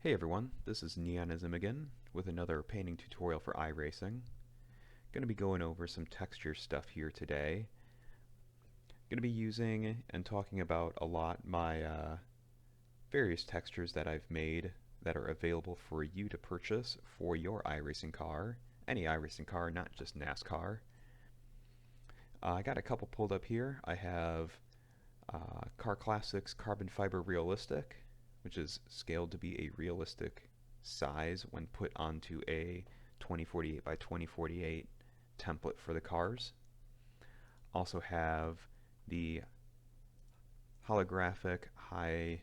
Hey everyone, this is Neonizm again with another painting tutorial for iRacing. Going to be going over some texture stuff here today. Going to be using and talking about a lot my various textures that I've made that are available for you to purchase for your iRacing car. Any iRacing car, not just NASCAR. I got a couple pulled up here. I have Car Classics Carbon Fiber Realistic, which is scaled to be a realistic size when put onto a 2048 by 2048 template for the cars. Also have the holographic high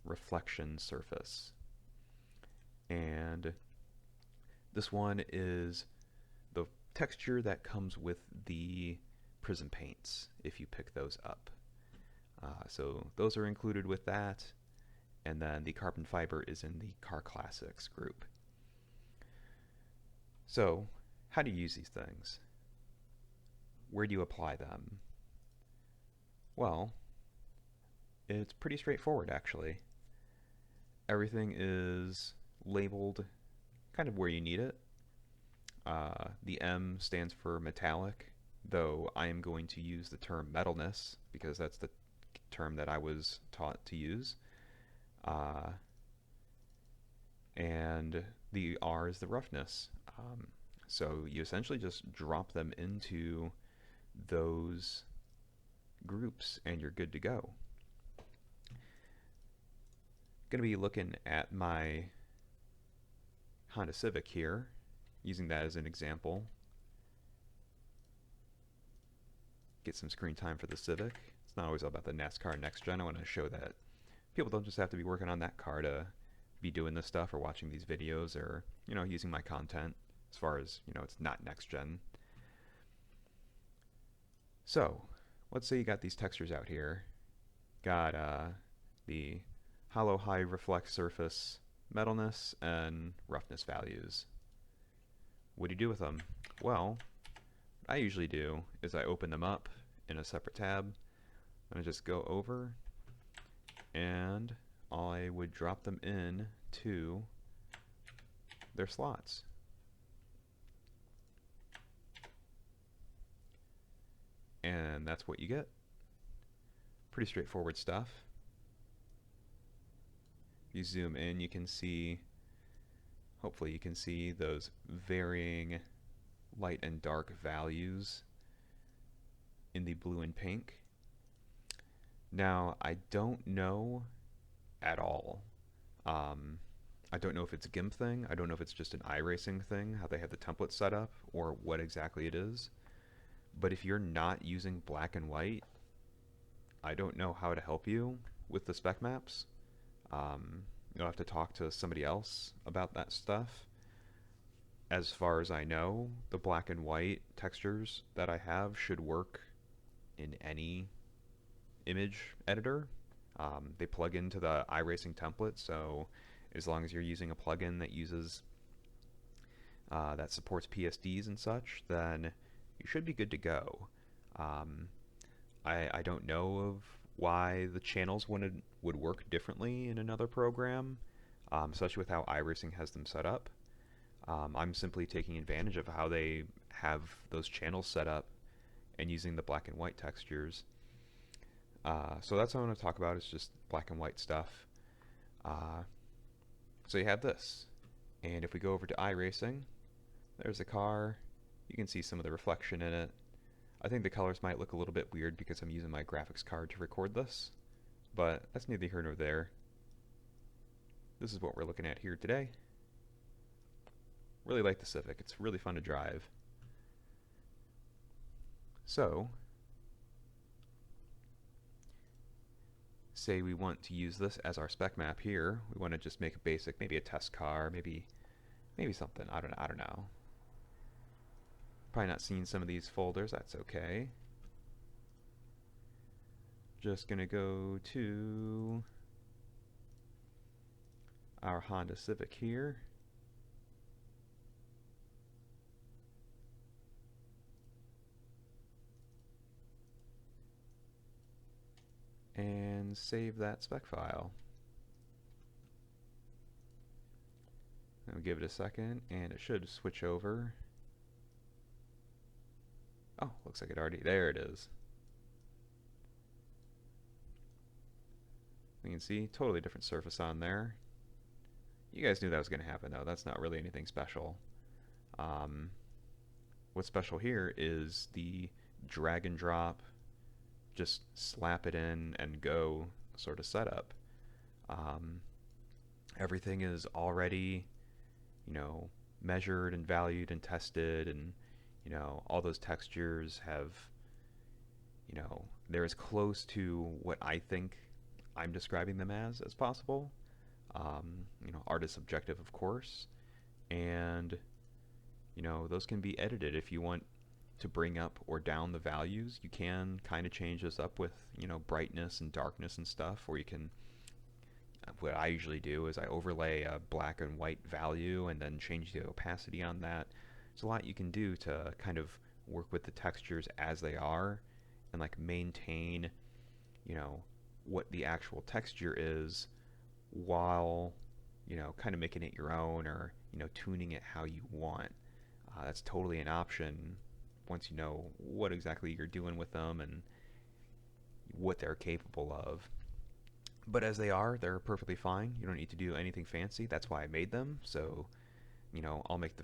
reflection surface. And this one is the texture that comes with the prism paints if you pick those up. So those are included with that, and then the carbon fiber is in the Car Classics group. So how do you use these things? Where do you apply them? Well, it's pretty straightforward actually. Everything is labeled kind of where you need it. The M stands for metallic, though I am going to use the term metalness because that's the term that I was taught to use. And the R is the roughness. So you essentially just drop them into those groups and you're good to go. Going to be looking at my Honda Civic here, using that as an example. Get some screen time for the Civic. It's not always all about the NASCAR Next Gen. I want to show that people don't just have to be working on that car to be doing this stuff or watching these videos or, using my content as far as, it's not Next Gen. So, let's say you got these textures out here. Got the hollow high reflect surface metalness and roughness values. What do you do with them? Well, what I usually do is I open them up in a separate tab and I just go over and I would drop them in to their slots. And that's what you get. Pretty straightforward stuff. If you zoom in, you can see, hopefully you can see those varying light and dark values in the blue and pink. Now, I don't know at all. I don't know if it's a GIMP thing. I don't know if it's just an iRacing thing, how they have the template set up, or what exactly it is. But if you're not using black and white, I don't know how to help you with the spec maps. You'll have to talk to somebody else about that stuff. As far as I know, the black and white textures that I have should work in any image editor. They plug into the iRacing template, so as long as you're using a plugin that uses that supports PSDs and such, then you should be good to go. I don't know of why the channels would work differently in another program, especially with how iRacing has them set up. I'm simply taking advantage of how they have those channels set up and using the black and white textures. So that's what I want to talk about, is just black and white stuff. So you have this, and if we go over to iRacing, there's a car. You can see some of the reflection in it. I think the colors might look a little bit weird because I'm using my graphics card to record this, but that's neither here nor there. This is what we're looking at here today. Really like the Civic. It's really fun to drive. So, say we want to use this as our spec map here. We want to just make a basic, maybe a test car, maybe something. I don't know. Probably not seen some of these folders. That's okay. Just gonna go to our Honda Civic here. And save that spec file. I'll give it a second, and it should switch over. Oh, looks like it already, there it is. You can see, totally different surface on there. You guys knew that was going to happen, though. That's not really anything special. Um, what's special here is the drag and drop, just slap it in and go sort of setup. Um, everything is already, measured and valued and tested, and, all those textures have, they're as close to what I think I'm describing them as possible. Art is subjective, of course, and those can be edited if you want to bring up or down the values. You can kind of change this up with brightness and darkness and stuff, or you can, what I usually do is I overlay a black and white value and then change the opacity on that. There's a lot you can do to kind of work with the textures as they are and like maintain what the actual texture is while kind of making it your own, or tuning it how you want. That's totally an option once you know what exactly you're doing with them and what they're capable of. But as they are, they're perfectly fine. You don't need to do anything fancy. That's why I made them. So, I'll make the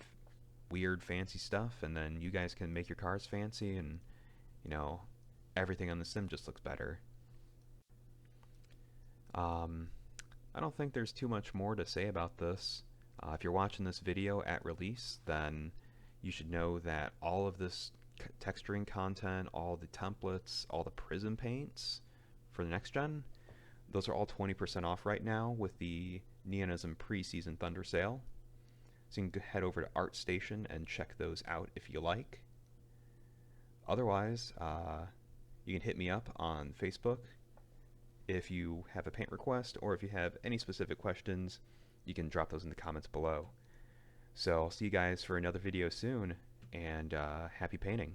weird fancy stuff, and then you guys can make your cars fancy, and, everything on the sim just looks better. I don't think there's too much more to say about this. If you're watching this video at release, then you should know that all of this texturing content, all the templates, all the prism paints for the next gen, those are all 20% off right now with the Neonizm pre-season Thunder sale. So you can head over to ArtStation and check those out if you like. Otherwise, you can hit me up on Facebook if you have a paint request, or if you have any specific questions, you can drop those in the comments below. So I'll see you guys for another video soon, and happy painting.